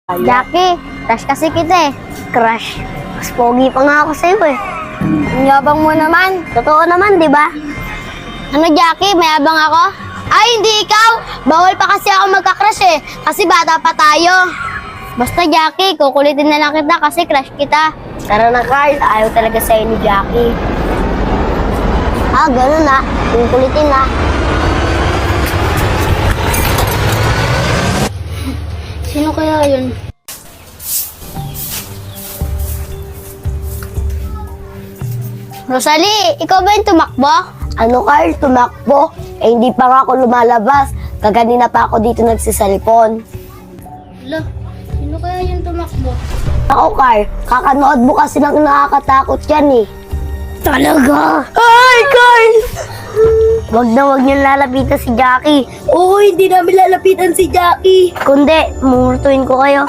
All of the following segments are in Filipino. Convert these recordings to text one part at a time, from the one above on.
Jackie, crush kasi kita eh. Crush? Mas pogi pa nga ako sa'yo eh. Ang yabang mo naman. Totoo naman, di ba? Ano Jackie, may abang ako? Ay, hindi ikaw! Bawal pa kasi ako magka-crush eh. Kasi bata pa tayo. Basta Jackie, kukulitin na lang kita kasi crush kita. Tara na Carl, ayaw talaga sa'yo ni Jackie. Ah, ganun na. Kukulitin na. Sino kaya yun? Rosalie, ikaw ba yung tumakbo? Ano Carl, tumakbo? Eh hindi pa nga ako lumalabas. Kaganina pa ako dito nagsisalpon. Hala, sino kaya yung tumakbo? Ako Carl, kakanood mo kasi ng nakakatakot yan eh. Talaga? Ay Carl! Wag na wag niyang lalapitan si Jackie. Oo, hindi namin lalapitan si Jackie. Kundi, mumurtuin ko kayo.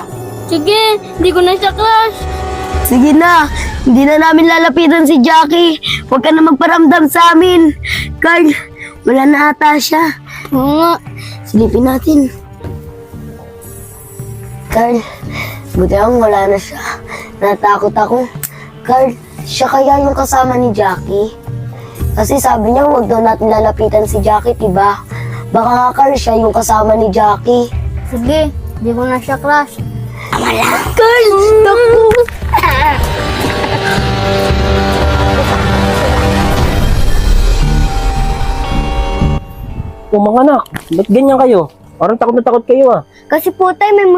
Sige, hindi ko na siya crush. Sige na, hindi na namin lalapitan si Jackie. Huwag ka na magparamdam sa amin. Carl, wala na ata siya. Oo nga. Silipin natin. Carl, buti lang wala na siya. Natakot ako. Carl, siya kaya yung kasama ni Jackie? Kasi sabi niya huwag daw natin lalapitan si Jackie, diba? Baka nga Carl, siya yung kasama ni Jackie. Sige, hindi ko na siya crush. Wala. Carl, naku! O mga anak, ba't ganyan kayo? Parang takot na takot kayo ah. Kasi po tayo, may